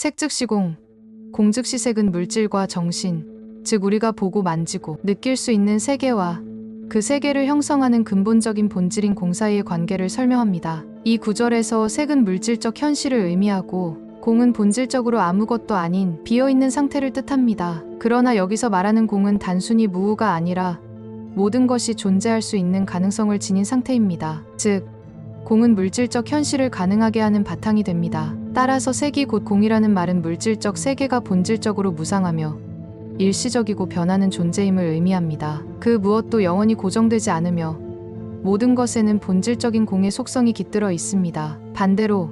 색 즉시 공, 공 즉시 색은 물질과 정신, 즉 우리가 보고 만지고 느낄 수 있는 세계와 그 세계를 형성하는 근본적인 본질인 공 사이의 관계를 설명합니다. 이 구절에서 색은 물질적 현실을 의미하고 공은 본질적으로 아무것도 아닌 비어있는 상태를 뜻합니다. 그러나 여기서 말하는 공은 단순히 무가 아니라 모든 것이 존재할 수 있는 가능성을 지닌 상태입니다. 즉, 공은 물질적 현실을 가능하게 하는 바탕이 됩니다. 따라서 색이 곧 공이라는 말은 물질적 세계가 본질적으로 무상하며 일시적이고 변하는 존재임을 의미합니다. 그 무엇도 영원히 고정되지 않으며 모든 것에는 본질적인 공의 속성이 깃들어 있습니다. 반대로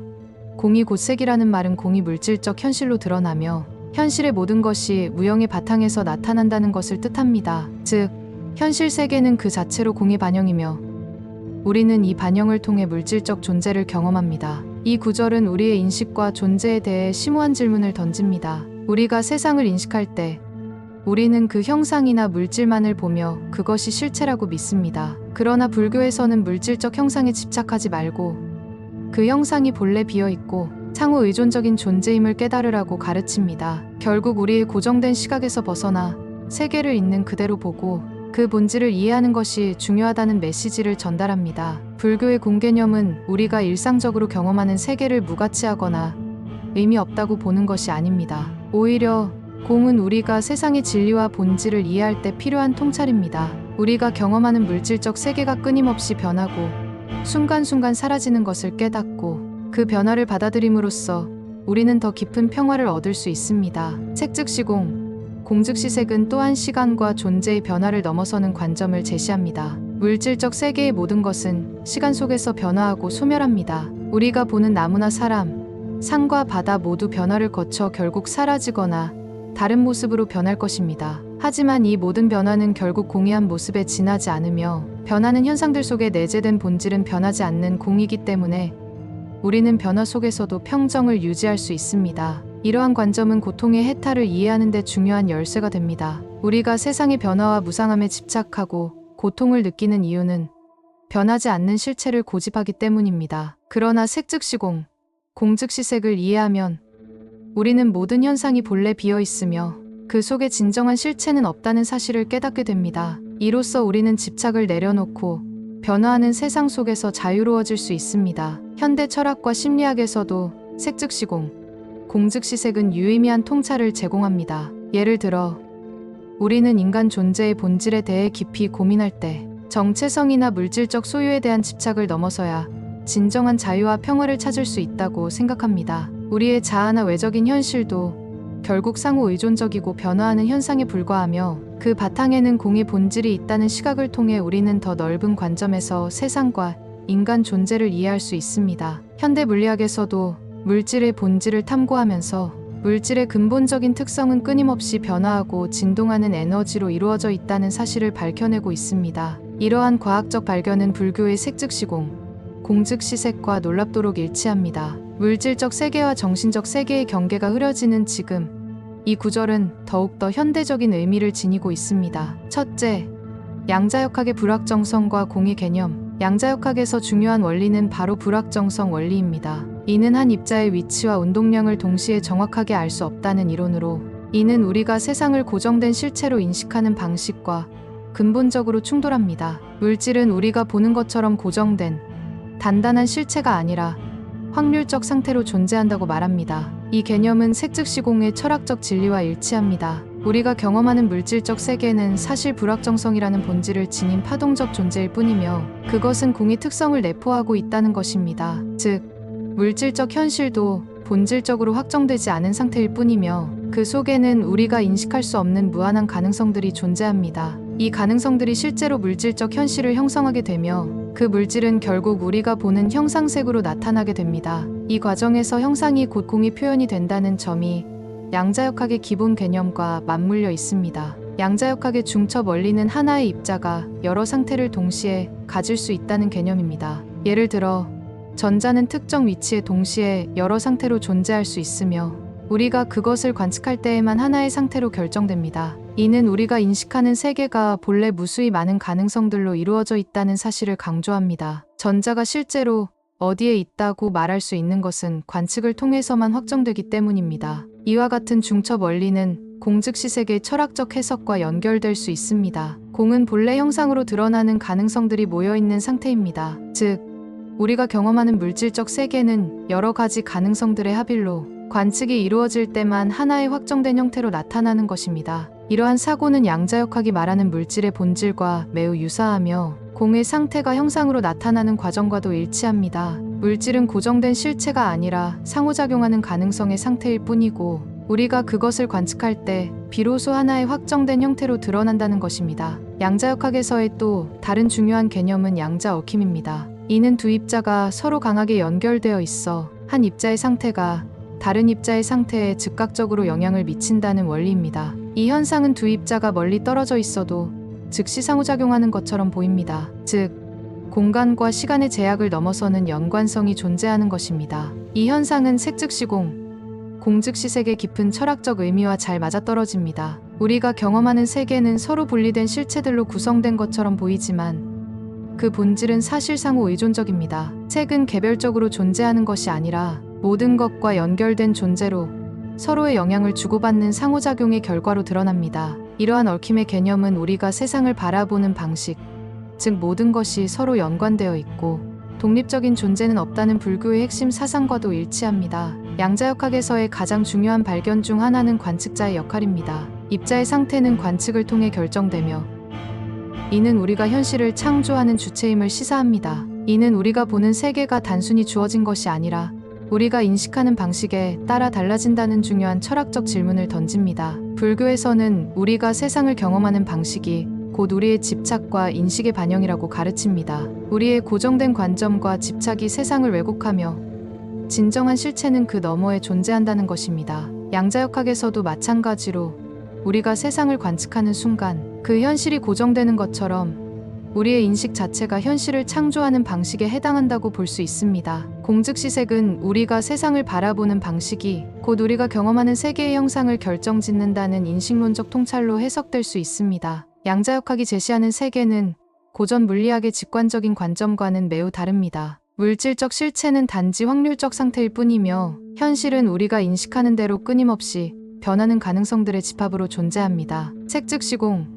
공이 곧 색이라는 말은 공이 물질적 현실로 드러나며 현실의 모든 것이 무형의 바탕에서 나타난다는 것을 뜻합니다. 즉, 현실 세계는 그 자체로 공의 반영이며 우리는 이 반영을 통해 물질적 존재를 경험합니다. 이 구절은 우리의 인식과 존재에 대해 심오한 질문을 던집니다. 우리가 세상을 인식할 때 우리는 그 형상이나 물질만을 보며 그것이 실체라고 믿습니다. 그러나 불교에서는 물질적 형상에 집착하지 말고 그 형상이 본래 비어있고 상호 의존적인 존재임을 깨달으라고 가르칩니다. 결국 우리의 고정된 시각에서 벗어나 세계를 있는 그대로 보고 그 본질을 이해하는 것이 중요하다는 메시지를 전달합니다. 불교의 공개념은 우리가 일상적으로 경험하는 세계를 무가치하거나 의미 없다고 보는 것이 아닙니다. 오히려 공은 우리가 세상의 진리와 본질을 이해할 때 필요한 통찰입니다. 우리가 경험하는 물질적 세계가 끊임없이 변하고 순간순간 사라지는 것을 깨닫고 그 변화를 받아들임으로써 우리는 더 깊은 평화를 얻을 수 있습니다. 색 즉시 공, 공 즉시 색은 또한 시간과 존재의 변화를 넘어서는 관점을 제시합니다. 물질적 세계의 모든 것은 시간 속에서 변화하고 소멸합니다. 우리가 보는 나무나 사람, 산과 바다 모두 변화를 거쳐 결국 사라지거나 다른 모습으로 변할 것입니다. 하지만 이 모든 변화는 결국 공의 한 모습에 지나지 않으며 변하는 현상들 속에 내재된 본질은 변하지 않는 공이기 때문에 우리는 변화 속에서도 평정을 유지할 수 있습니다. 이러한 관점은 고통의 해탈을 이해하는 데 중요한 열쇠가 됩니다. 우리가 세상의 변화와 무상함에 집착하고 고통을 느끼는 이유는 변하지 않는 실체를 고집하기 때문입니다. 그러나 색 즉시 공, 공 즉시 색을 이해하면 우리는 모든 현상이 본래 비어있으며 그 속에 진정한 실체는 없다는 사실을 깨닫게 됩니다. 이로써 우리는 집착을 내려놓고 변화하는 세상 속에서 자유로워질 수 있습니다. 현대 철학과 심리학에서도 색 즉시 공, 공 즉시 색은 유의미한 통찰을 제공합니다. 예를 들어 우리는 인간 존재의 본질에 대해 깊이 고민할 때 정체성이나 물질적 소유에 대한 집착을 넘어서야 진정한 자유와 평화를 찾을 수 있다고 생각합니다. 우리의 자아나 외적인 현실도 결국 상호 의존적이고 변화하는 현상에 불과하며 그 바탕에는 공의 본질이 있다는 시각을 통해 우리는 더 넓은 관점에서 세상과 인간 존재를 이해할 수 있습니다. 현대 물리학에서도 물질의 본질을 탐구하면서 물질의 근본적인 특성은 끊임없이 변화하고 진동하는 에너지로 이루어져 있다는 사실을 밝혀내고 있습니다. 이러한 과학적 발견은 불교의 색 즉시 공, 공 즉시 색과 놀랍도록 일치합니다. 물질적 세계와 정신적 세계의 경계가 흐려지는 지금, 이 구절은 더욱더 현대적인 의미를 지니고 있습니다. 첫째, 양자역학의 불확정성과 공의 개념. 양자역학에서 중요한 원리는 바로 불확정성 원리입니다. 이는 한 입자의 위치와 운동량을 동시에 정확하게 알 수 없다는 이론으로, 이는 우리가 세상을 고정된 실체로 인식하는 방식과 근본적으로 충돌합니다. 물질은 우리가 보는 것처럼 고정된 단단한 실체가 아니라 확률적 상태로 존재한다고 말합니다. 이 개념은 색 즉시 공의 철학적 진리와 일치합니다. 우리가 경험하는 물질적 세계는 사실 불확정성이라는 본질을 지닌 파동적 존재일 뿐이며 그것은 공의 특성을 내포하고 있다는 것입니다. 즉, 물질적 현실도 본질적으로 확정되지 않은 상태일 뿐이며 그 속에는 우리가 인식할 수 없는 무한한 가능성들이 존재합니다. 이 가능성들이 실제로 물질적 현실을 형성하게 되며 그 물질은 결국 우리가 보는 형상색으로 나타나게 됩니다. 이 과정에서 형상이 곧 공이 표현이 된다는 점이 양자역학의 기본 개념과 맞물려 있습니다. 양자역학의 중첩 원리는 하나의 입자가 여러 상태를 동시에 가질 수 있다는 개념입니다. 예를 들어 전자는 특정 위치에 동시에 여러 상태로 존재할 수 있으며 우리가 그것을 관측할 때에만 하나의 상태로 결정됩니다. 이는 우리가 인식하는 세계가 본래 무수히 많은 가능성들로 이루어져 있다는 사실을 강조합니다. 전자가 실제로 어디에 있다고 말할 수 있는 것은 관측을 통해서만 확정되기 때문입니다. 이와 같은 중첩 원리는 공즉시 세계의 철학적 해석과 연결될 수 있습니다. 공은 본래 형상으로 드러나는 가능성들이 모여있는 상태입니다. 즉, 우리가 경험하는 물질적 세계는 여러 가지 가능성들의 합일로 관측이 이루어질 때만 하나의 확정된 형태로 나타나는 것입니다. 이러한 사고는 양자역학이 말하는 물질의 본질과 매우 유사하며 공의 상태가 형상으로 나타나는 과정과도 일치합니다. 물질은 고정된 실체가 아니라 상호작용하는 가능성의 상태일 뿐이고 우리가 그것을 관측할 때 비로소 하나의 확정된 형태로 드러난다는 것입니다. 양자역학에서의 또 다른 중요한 개념은 양자 얽힘입니다. 이는 두 입자가 서로 강하게 연결되어 있어 한 입자의 상태가 다른 입자의 상태에 즉각적으로 영향을 미친다는 원리입니다. 이 현상은 두 입자가 멀리 떨어져 있어도 즉시 상호작용하는 것처럼 보입니다. 즉, 공간과 시간의 제약을 넘어서는 연관성이 존재하는 것입니다. 이 현상은 색즉시공, 공즉시 세계의 깊은 철학적 의미와 잘 맞아떨어집니다. 우리가 경험하는 세계는 서로 분리된 실체들로 구성된 것처럼 보이지만 그 본질은 사실 상호 의존적입니다. 색은 개별적으로 존재하는 것이 아니라 모든 것과 연결된 존재로 서로의 영향을 주고받는 상호작용의 결과로 드러납니다. 이러한 얽힘의 개념은 우리가 세상을 바라보는 방식, 즉 모든 것이 서로 연관되어 있고 독립적인 존재는 없다는 불교의 핵심 사상과도 일치합니다. 양자역학에서의 가장 중요한 발견 중 하나는 관측자의 역할입니다. 입자의 상태는 관측을 통해 결정되며 이는 우리가 현실을 창조하는 주체임을 시사합니다. 이는 우리가 보는 세계가 단순히 주어진 것이 아니라 우리가 인식하는 방식에 따라 달라진다는 중요한 철학적 질문을 던집니다. 불교에서는 우리가 세상을 경험하는 방식이 곧 우리의 집착과 인식의 반영이라고 가르칩니다. 우리의 고정된 관점과 집착이 세상을 왜곡하며 진정한 실체는 그 너머에 존재한다는 것입니다. 양자역학에서도 마찬가지로 우리가 세상을 관측하는 순간 그 현실이 고정되는 것처럼 우리의 인식 자체가 현실을 창조하는 방식에 해당한다고 볼 수 있습니다. 공즉시색은 우리가 세상을 바라보는 방식이 곧 우리가 경험하는 세계의 형상을 결정짓는다는 인식론적 통찰로 해석될 수 있습니다. 양자역학이 제시하는 세계는 고전 물리학의 직관적인 관점과는 매우 다릅니다. 물질적 실체는 단지 확률적 상태일 뿐이며 현실은 우리가 인식하는 대로 끊임없이 변하는 가능성들의 집합으로 존재합니다. 색즉시공,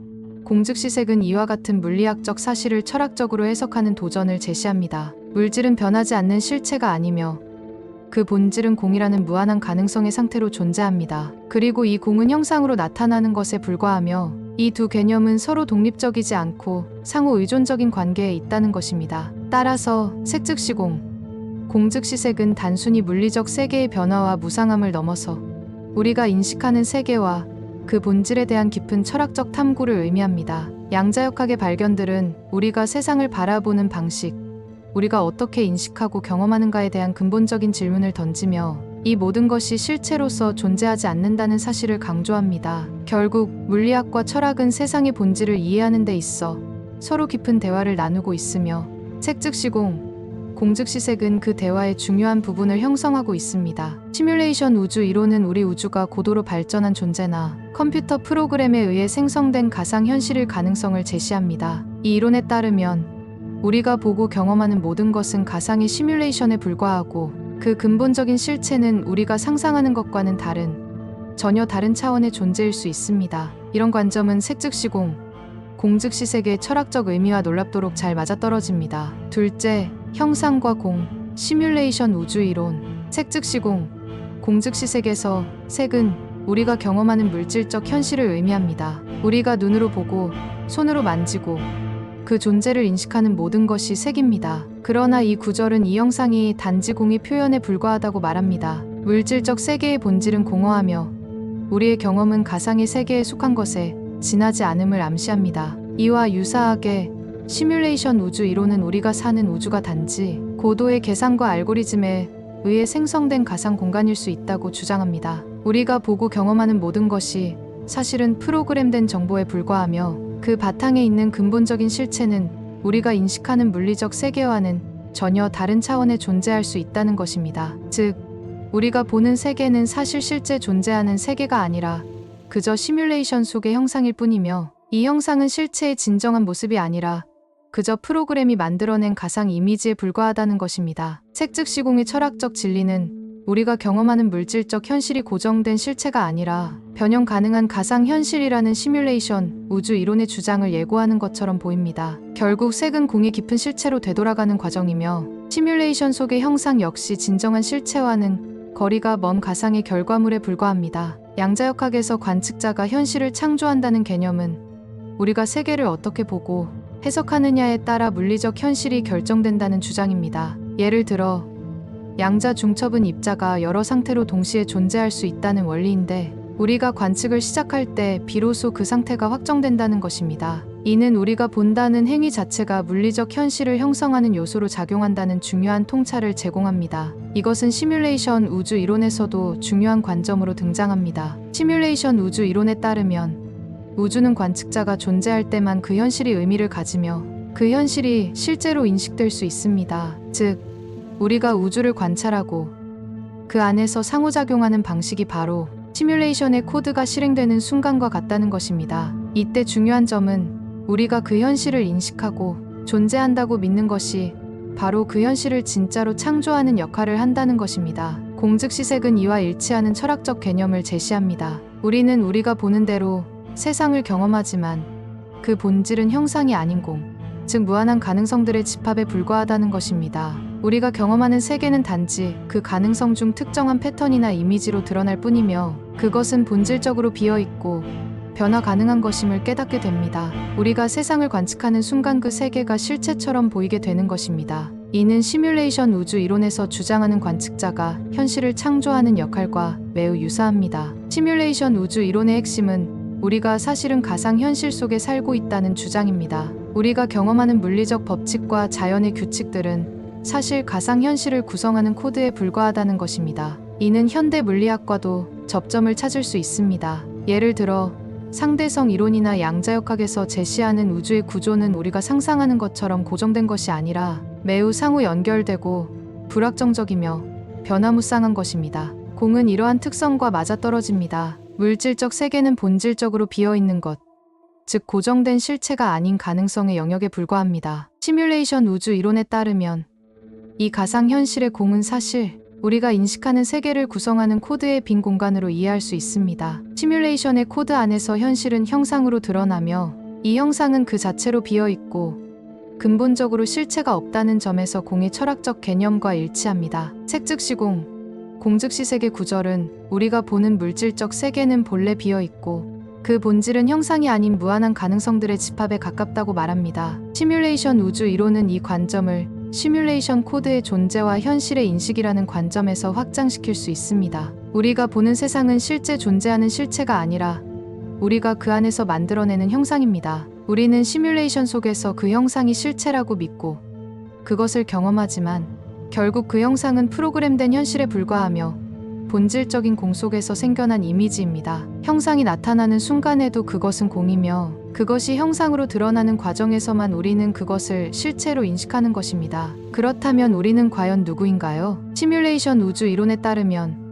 공즉시색은 이와 같은 물리학적 사실을 철학적으로 해석하는 도전을 제시합니다. 물질은 변하지 않는 실체가 아니며 그 본질은 공이라는 무한한 가능성의 상태로 존재합니다. 그리고 이 공은 형상으로 나타나는 것에 불과하며 이 두 개념은 서로 독립적이지 않고 상호 의존적인 관계에 있다는 것입니다. 따라서 색즉시공, 공즉시색은 단순히 물리적 세계의 변화와 무상함을 넘어서 우리가 인식하는 세계와 그 본질에 대한 깊은 철학적 탐구를 의미합니다. 양자역학의 발견들은 우리가 세상을 바라보는 방식, 우리가 어떻게 인식하고 경험하는가에 대한 근본적인 질문을 던지며 이 모든 것이 실체로서 존재하지 않는다는 사실을 강조합니다. 결국 물리학과 철학은 세상의 본질을 이해하는 데 있어 서로 깊은 대화를 나누고 있으며 색즉시공, 공즉시색은 그 대화의 중요한 부분을 형성하고 있습니다. 시뮬레이션 우주 이론은 우리 우주가 고도로 발전한 존재나 컴퓨터 프로그램에 의해 생성된 가상현실일 가능성을 제시합니다. 이 이론에 따르면 우리가 보고 경험하는 모든 것은 가상의 시뮬레이션에 불과하고 그 근본적인 실체는 우리가 상상하는 것과는 전혀 다른 차원의 존재일 수 있습니다. 이런 관점은 색즉시공, 공즉시색의 철학적 의미와 놀랍도록 잘 맞아떨어집니다. 둘째, 형상과 공, 시뮬레이션 우주 이론. 색즉시공, 공즉시색에서 색은 우리가 경험하는 물질적 현실을 의미합니다. 우리가 눈으로 보고 손으로 만지고 그 존재를 인식하는 모든 것이 색입니다. 그러나 이 구절은 이 형상이 단지 공의 표현에 불과하다고 말합니다. 물질적 세계의 본질은 공허하며 우리의 경험은 가상의 세계에 속한 것에 지나지 않음을 암시합니다. 이와 유사하게 시뮬레이션 우주 이론은 우리가 사는 우주가 단지 고도의 계산과 알고리즘에 의해 생성된 가상 공간일 수 있다고 주장합니다. 우리가 보고 경험하는 모든 것이 사실은 프로그램된 정보에 불과하며 그 바탕에 있는 근본적인 실체는 우리가 인식하는 물리적 세계와는 전혀 다른 차원에 존재할 수 있다는 것입니다. 즉, 우리가 보는 세계는 사실 실제 존재하는 세계가 아니라 그저 시뮬레이션 속의 형상일 뿐이며 이 형상은 실체의 진정한 모습이 아니라 그저 프로그램이 만들어낸 가상 이미지에 불과하다는 것입니다. 색즉 시공의 철학적 진리는 우리가 경험하는 물질적 현실이 고정된 실체가 아니라 변형 가능한 가상 현실이라는 시뮬레이션, 우주 이론의 주장을 예고하는 것처럼 보입니다. 결국 색은 공의 깊은 실체로 되돌아가는 과정이며 시뮬레이션 속의 형상 역시 진정한 실체와는 거리가 먼 가상의 결과물에 불과합니다. 양자역학에서 관측자가 현실을 창조한다는 개념은 우리가 세계를 어떻게 보고 해석하느냐에 따라 물리적 현실이 결정된다는 주장입니다. 예를 들어 양자 중첩은 입자가 여러 상태로 동시에 존재할 수 있다는 원리인데 우리가 관측을 시작할 때 비로소 그 상태가 확정된다는 것입니다. 이는 우리가 본다는 행위 자체가 물리적 현실을 형성하는 요소로 작용한다는 중요한 통찰을 제공합니다. 이것은 시뮬레이션 우주 이론에서도 중요한 관점으로 등장합니다. 시뮬레이션 우주 이론에 따르면 우주는 관측자가 존재할 때만 그 현실이 의미를 가지며 그 현실이 실제로 인식될 수 있습니다. 즉, 우리가 우주를 관찰하고 그 안에서 상호작용하는 방식이 바로 시뮬레이션의 코드가 실행되는 순간과 같다는 것입니다. 이때 중요한 점은 우리가 그 현실을 인식하고 존재한다고 믿는 것이 바로 그 현실을 진짜로 창조하는 역할을 한다는 것입니다. 공즉시색은 이와 일치하는 철학적 개념을 제시합니다. 우리는 우리가 보는 대로 세상을 경험하지만 그 본질은 형상이 아닌 공, 즉 무한한 가능성들의 집합에 불과하다는 것입니다. 우리가 경험하는 세계는 단지 그 가능성 중 특정한 패턴이나 이미지로 드러날 뿐이며 그것은 본질적으로 비어있고 변화 가능한 것임을 깨닫게 됩니다. 우리가 세상을 관측하는 순간 그 세계가 실체처럼 보이게 되는 것입니다. 이는 시뮬레이션 우주 이론에서 주장하는 관측자가 현실을 창조하는 역할과 매우 유사합니다. 시뮬레이션 우주 이론의 핵심은 우리가 사실은 가상현실 속에 살고 있다는 주장입니다. 우리가 경험하는 물리적 법칙과 자연의 규칙들은 사실 가상현실을 구성하는 코드에 불과하다는 것입니다. 이는 현대 물리학과도 접점을 찾을 수 있습니다. 예를 들어 상대성 이론이나 양자역학에서 제시하는 우주의 구조는 우리가 상상하는 것처럼 고정된 것이 아니라 매우 상호 연결되고 불확정적이며 변화무쌍한 것입니다. 공은 이러한 특성과 맞아떨어집니다. 물질적 세계는 본질적으로 비어있는 것, 즉 고정된 실체가 아닌 가능성의 영역에 불과합니다. 시뮬레이션 우주 이론에 따르면 이 가상현실의 공은 사실 우리가 인식하는 세계를 구성하는 코드의 빈 공간으로 이해할 수 있습니다. 시뮬레이션의 코드 안에서 현실은 형상으로 드러나며 이 형상은 그 자체로 비어있고 근본적으로 실체가 없다는 점에서 공의 철학적 개념과 일치합니다. 색즉 시공, 공즉시 세계 구절은 우리가 보는 물질적 세계는 본래 비어있고 그 본질은 형상이 아닌 무한한 가능성들의 집합에 가깝다고 말합니다. 시뮬레이션 우주 이론은 이 관점을 시뮬레이션 코드의 존재와 현실의 인식이라는 관점에서 확장시킬 수 있습니다. 우리가 보는 세상은 실제 존재하는 실체가 아니라 우리가 그 안에서 만들어내는 형상입니다. 우리는 시뮬레이션 속에서 그 형상이 실체라고 믿고 그것을 경험하지만 결국 그 형상은 프로그램된 현실에 불과하며 본질적인 공 속에서 생겨난 이미지입니다. 형상이 나타나는 순간에도 그것은 공이며 그것이 형상으로 드러나는 과정에서만 우리는 그것을 실체로 인식하는 것입니다. 그렇다면 우리는 과연 누구인가요? 시뮬레이션 우주 이론에 따르면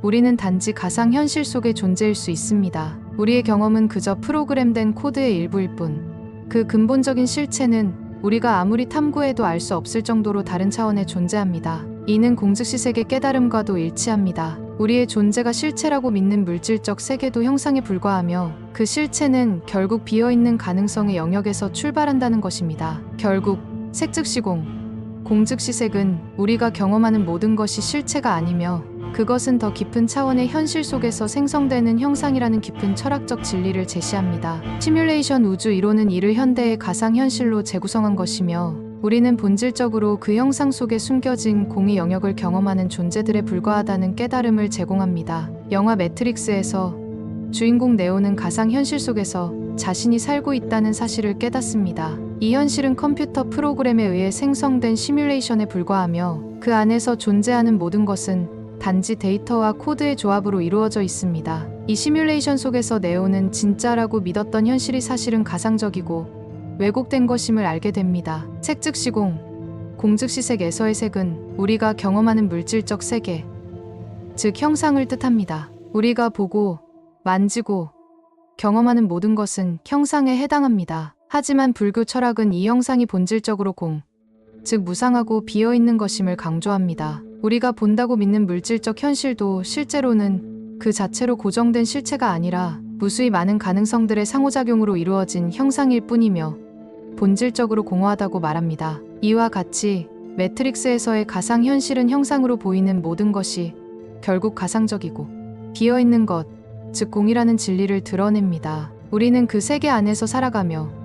우리는 단지 가상현실 속의 존재일 수 있습니다. 우리의 경험은 그저 프로그램된 코드의 일부일 뿐. 그 근본적인 실체는 우리가 아무리 탐구해도 알 수 없을 정도로 다른 차원에 존재합니다. 이는 공즉시 세계 깨달음과도 일치합니다. 우리의 존재가 실체라고 믿는 물질적 세계도 형상에 불과하며 그 실체는 결국 비어있는 가능성의 영역에서 출발한다는 것입니다. 결국 색즉 시공, 공즉시 색은 우리가 경험하는 모든 것이 실체가 아니며 그것은 더 깊은 차원의 현실 속에서 생성되는 형상이라는 깊은 철학적 진리를 제시합니다. 시뮬레이션 우주 이론은 이를 현대의 가상현실로 재구성한 것이며 우리는 본질적으로 그 형상 속에 숨겨진 공의 영역을 경험하는 존재들에 불과하다는 깨달음을 제공합니다. 영화 매트릭스에서 주인공 네오는 가상현실 속에서 자신이 살고 있다는 사실을 깨닫습니다. 이 현실은 컴퓨터 프로그램에 의해 생성된 시뮬레이션에 불과하며 그 안에서 존재하는 모든 것은 단지 데이터와 코드의 조합으로 이루어져 있습니다. 이 시뮬레이션 속에서 네오는 진짜라고 믿었던 현실이 사실은 가상적이고 왜곡된 것임을 알게 됩니다. 색즉 시공, 공즉시 색에서의 색은 우리가 경험하는 물질적 세계, 즉 형상을 뜻합니다. 우리가 보고, 만지고, 경험하는 모든 것은 형상에 해당합니다. 하지만 불교 철학은 이 형상이 본질적으로 즉 무상하고 비어있는 것임을 강조합니다. 우리가 본다고 믿는 물질적 현실도 실제로는 그 자체로 고정된 실체가 아니라 무수히 많은 가능성들의 상호작용으로 이루어진 형상일 뿐이며 본질적으로 공허하다고 말합니다. 이와 같이 매트릭스에서의 가상현실은 형상으로 보이는 모든 것이 결국 가상적이고 비어있는 것, 즉 공이라는 진리를 드러냅니다. 우리는 그 세계 안에서 살아가며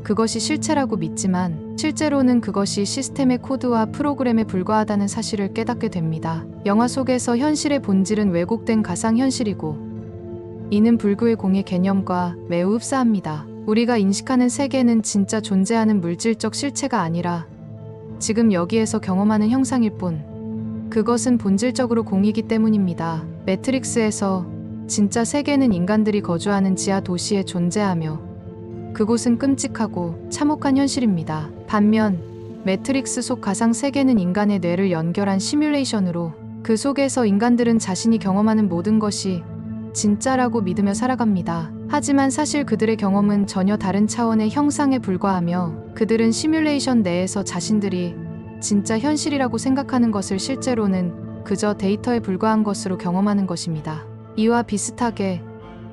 그것이 실체라고 믿지만 실제로는 그것이 시스템의 코드와 프로그램에 불과하다는 사실을 깨닫게 됩니다. 영화 속에서 현실의 본질은 왜곡된 가상현실이고 이는 불교의 공의 개념과 매우 흡사합니다. 우리가 인식하는 세계는 진짜 존재하는 물질적 실체가 아니라 지금 여기에서 경험하는 형상일 뿐 그것은 본질적으로 공이기 때문입니다. 매트릭스에서 진짜 세계는 인간들이 거주하는 지하 도시에 존재하며 그곳은 끔찍하고 참혹한 현실입니다. 반면 매트릭스 속 가상 세계는 인간의 뇌를 연결한 시뮬레이션으로 그 속에서 인간들은 자신이 경험하는 모든 것이 진짜라고 믿으며 살아갑니다. 하지만 사실 그들의 경험은 전혀 다른 차원의 형상에 불과하며 그들은 시뮬레이션 내에서 자신들이 진짜 현실이라고 생각하는 것을 실제로는 그저 데이터에 불과한 것으로 경험하는 것입니다. 이와 비슷하게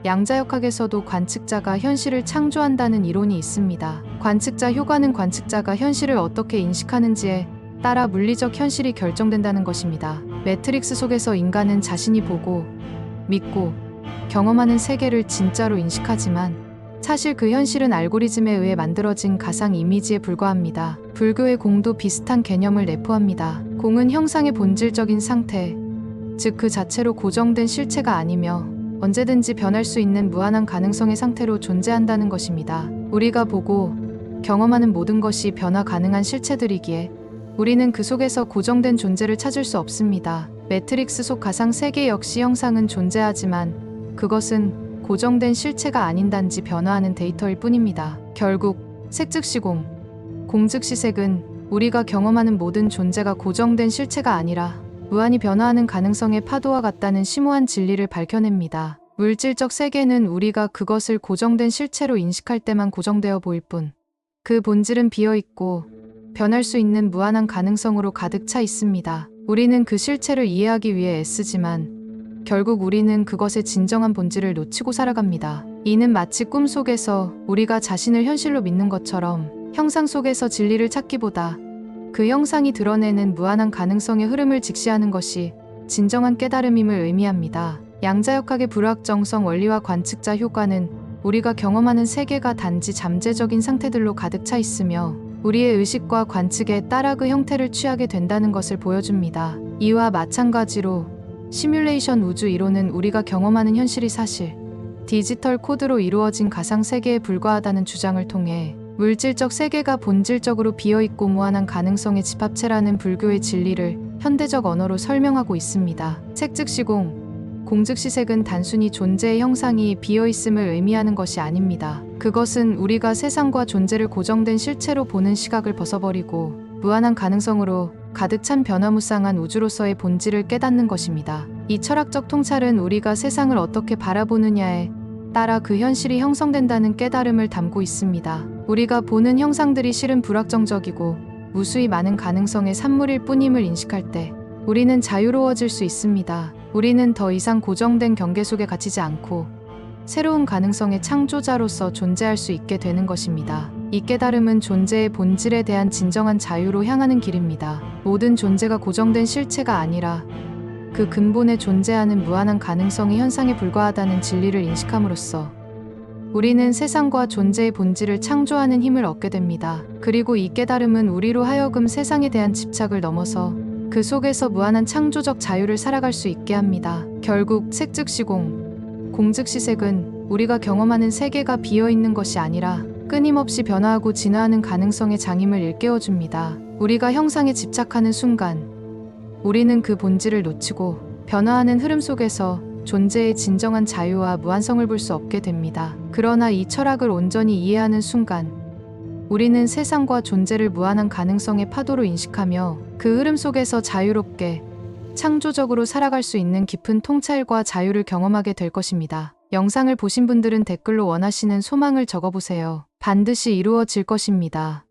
양자역학에서도 관측자가 현실을 창조한다는 이론이 있습니다. 관측자 효과는 관측자가 현실을 어떻게 인식하는지에 따라 물리적 현실이 결정된다는 것입니다. 매트릭스 속에서 인간은 자신이 보고, 믿고, 경험하는 세계를 진짜로 인식하지만 사실 그 현실은 알고리즘에 의해 만들어진 가상 이미지에 불과합니다. 불교의 공도 비슷한 개념을 내포합니다. 공은 형상의 본질적인 상태, 즉 그 자체로 고정된 실체가 아니며 언제든지 변할 수 있는 무한한 가능성의 상태로 존재한다는 것입니다. 우리가 보고 경험하는 모든 것이 변화 가능한 실체들이기에 우리는 그 속에서 고정된 존재를 찾을 수 없습니다. 매트릭스 속 가상 세계 역시 형상은 존재하지만 그것은 고정된 실체가 아닌 단지 변화하는 데이터일 뿐입니다. 결국 색 즉시 공 즉시 색은 우리가 경험하는 모든 존재가 고정된 실체가 아니라 무한히 변화하는 가능성의 파도와 같다는 심오한 진리를 밝혀냅니다. 물질적 세계는 우리가 그것을 고정된 실체로 인식할 때만 고정되어 보일 뿐 그 본질은 비어있고 변할 수 있는 무한한 가능성으로 가득 차 있습니다. 우리는 그 실체를 이해하기 위해 애쓰지만 결국 우리는 그것의 진정한 본질을 놓치고 살아갑니다. 이는 마치 꿈 속에서 우리가 자신을 현실로 믿는 것처럼 형상 속에서 진리를 찾기보다 그 형상이 드러내는 무한한 가능성의 흐름을 직시하는 것이 진정한 깨달음임을 의미합니다. 양자역학의 불확정성 원리와 관측자 효과는 우리가 경험하는 세계가 단지 잠재적인 상태들로 가득 차 있으며 우리의 의식과 관측에 따라 그 형태를 취하게 된다는 것을 보여줍니다. 이와 마찬가지로 시뮬레이션 우주 이론은 우리가 경험하는 현실이 사실 디지털 코드로 이루어진 가상 세계에 불과하다는 주장을 통해 물질적 세계가 본질적으로 비어있고 무한한 가능성의 집합체라는 불교의 진리를 현대적 언어로 설명하고 있습니다. 색 즉시 공 즉시 색은 단순히 존재의 형상이 비어있음을 의미하는 것이 아닙니다. 그것은 우리가 세상과 존재를 고정된 실체로 보는 시각을 벗어버리고 무한한 가능성으로 가득 찬 변화무쌍한 우주로서의 본질을 깨닫는 것입니다. 이 철학적 통찰은 우리가 세상을 어떻게 바라보느냐에 따라 그 현실이 형성된다는 깨달음을 담고 있습니다. 우리가 보는 형상들이 실은 불확정적이고 무수히 많은 가능성의 산물일 뿐임을 인식할 때 우리는 자유로워질 수 있습니다. 우리는 더 이상 고정된 경계 속에 갇히지 않고 새로운 가능성의 창조자로서 존재할 수 있게 되는 것입니다. 이 깨달음은 존재의 본질에 대한 진정한 자유로 향하는 길입니다. 모든 존재가 고정된 실체가 아니라 그 근본에 존재하는 무한한 가능성의 현상에 불과하다는 진리를 인식함으로써 우리는 세상과 존재의 본질을 창조하는 힘을 얻게 됩니다. 그리고 이 깨달음은 우리로 하여금 세상에 대한 집착을 넘어서 그 속에서 무한한 창조적 자유를 살아갈 수 있게 합니다. 결국 색 즉시 공 즉시 색은 우리가 경험하는 세계가 비어있는 것이 아니라 끊임없이 변화하고 진화하는 가능성의 장임을 일깨워줍니다. 우리가 형상에 집착하는 순간 우리는 그 본질을 놓치고 변화하는 흐름 속에서 존재의 진정한 자유와 무한성을 볼 수 없게 됩니다. 그러나 이 철학을 온전히 이해하는 순간 우리는 세상과 존재를 무한한 가능성의 파도로 인식하며 그 흐름 속에서 자유롭게 창조적으로 살아갈 수 있는 깊은 통찰과 자유를 경험하게 될 것입니다. 영상을 보신 분들은 댓글로 원하시는 소망을 적어보세요. 반드시 이루어질 것입니다.